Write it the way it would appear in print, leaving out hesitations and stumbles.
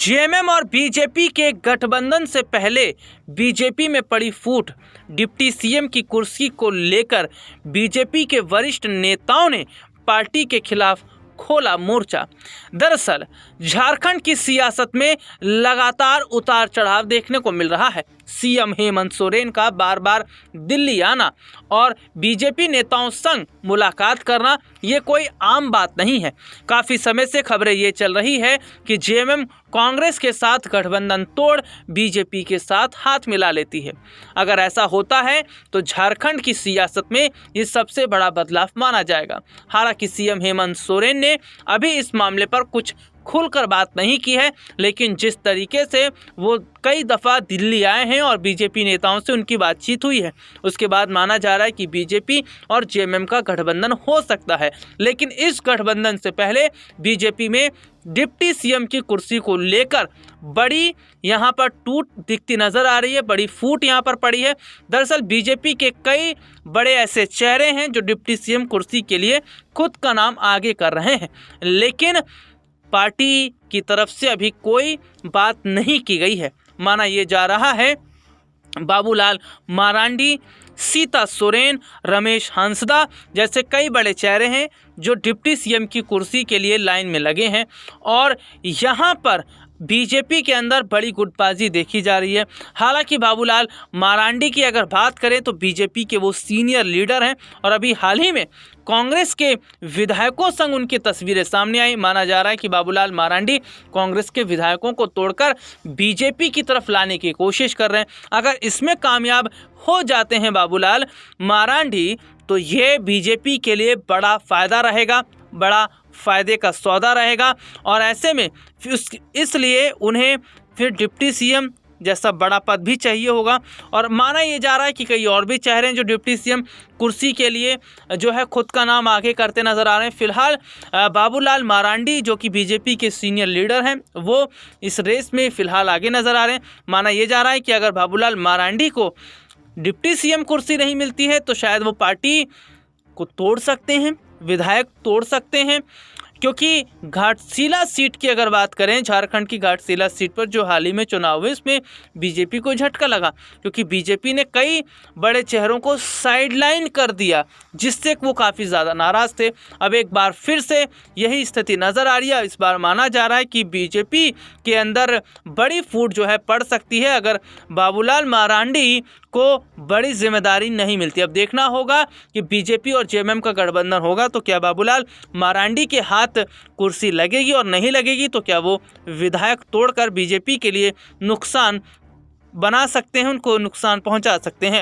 JMM और BJP के गठबंधन से पहले बीजेपी में पड़ी फूट। डिप्टी सीएम की कुर्सी को लेकर बीजेपी के वरिष्ठ नेताओं ने पार्टी के खिलाफ खोला मोर्चा। दरअसल झारखंड की सियासत में लगातार उतार चढ़ाव देखने को मिल रहा है। सीएम हेमंत सोरेन का बार बार दिल्ली आना और बीजेपी नेताओं संग मुलाकात करना ये कोई आम बात नहीं है। काफ़ी समय से खबरें ये चल रही है कि जेएमएम कांग्रेस के साथ गठबंधन तोड़ बीजेपी के साथ हाथ मिला लेती है। अगर ऐसा होता है तो झारखंड की सियासत में ये सबसे बड़ा बदलाव माना जाएगा। हालांकि सीएम हेमंत सोरेन ने अभी इस मामले पर कुछ खुलकर बात नहीं की है, लेकिन जिस तरीके से वो कई दफ़ा दिल्ली आए हैं और बीजेपी नेताओं से उनकी बातचीत हुई है, उसके बाद माना जा रहा है कि बीजेपी और जेएमएम का गठबंधन हो सकता है। लेकिन इस गठबंधन से पहले बीजेपी में डिप्टी सीएम की कुर्सी को लेकर बड़ी यहाँ पर टूट दिखती नज़र आ रही है, बड़ी फूट यहाँ पर पड़ी है। दरअसल बीजेपी के कई बड़े ऐसे चेहरे हैं जो डिप्टी सीएम कुर्सी के लिए खुद का नाम आगे कर रहे हैं, लेकिन पार्टी की तरफ से अभी कोई बात नहीं की गई है। माना ये जा रहा है बाबूलाल मरांडी, सीता सोरेन, रमेश हंसदा जैसे कई बड़े चेहरे हैं जो डिप्टी सीएम की कुर्सी के लिए लाइन में लगे हैं और यहाँ पर बीजेपी के अंदर बड़ी गुटबाजी देखी जा रही है। हालांकि बाबूलाल मरांडी की अगर बात करें तो बीजेपी के वो सीनियर लीडर हैं और अभी हाल ही में कांग्रेस के विधायकों संग उनकी तस्वीरें सामने आई। माना जा रहा है कि बाबूलाल मरांडी कांग्रेस के विधायकों को तोड़कर बीजेपी की तरफ लाने की कोशिश कर रहे हैं। अगर इसमें कामयाब हो जाते हैं बाबूलाल मरांडी तो ये बीजेपी के लिए बड़ा फ़ायदा रहेगा, बड़ा फ़ायदे का सौदा रहेगा और ऐसे में इसलिए उन्हें फिर डिप्टी सीएम जैसा बड़ा पद भी चाहिए होगा। और माना ये जा रहा है कि कई और भी चेहरे हैं जो डिप्टी सीएम कुर्सी के लिए जो है खुद का नाम आगे करते नज़र आ रहे हैं। फिलहाल बाबूलाल मरांडी जो कि बीजेपी के सीनियर लीडर हैं वो इस रेस में फ़िलहाल आगे नज़र आ रहे हैं। माना ये जा रहा है कि अगर बाबूलाल मरांडी को डिप्टी सीएम कुर्सी नहीं मिलती है तो शायद वो पार्टी को तोड़ सकते हैं, विधायक तोड़ सकते हैं, क्योंकि घाटशिला सीट की अगर बात करें, झारखंड की घाटशिला सीट पर जो हाल ही में चुनाव हुए इसमें बीजेपी को झटका लगा, क्योंकि बीजेपी ने कई बड़े चेहरों को साइडलाइन कर दिया जिससे वो काफ़ी ज़्यादा नाराज़ थे। अब एक बार फिर से यही स्थिति नज़र आ रही है। इस बार माना जा रहा है कि बीजेपी के अंदर बड़ी फूट जो है पड़ सकती है अगर बाबूलाल मरांडी को बड़ी जिम्मेदारी नहीं मिलती। अब देखना होगा कि बीजेपी और जेएमएम का गठबंधन होगा तो क्या बाबूलाल मरांडी के हाथ कुर्सी लगेगी और नहीं लगेगी तो क्या वो विधायक तोड़कर बीजेपी के लिए नुकसान बना सकते हैं, उनको नुकसान पहुंचा सकते हैं।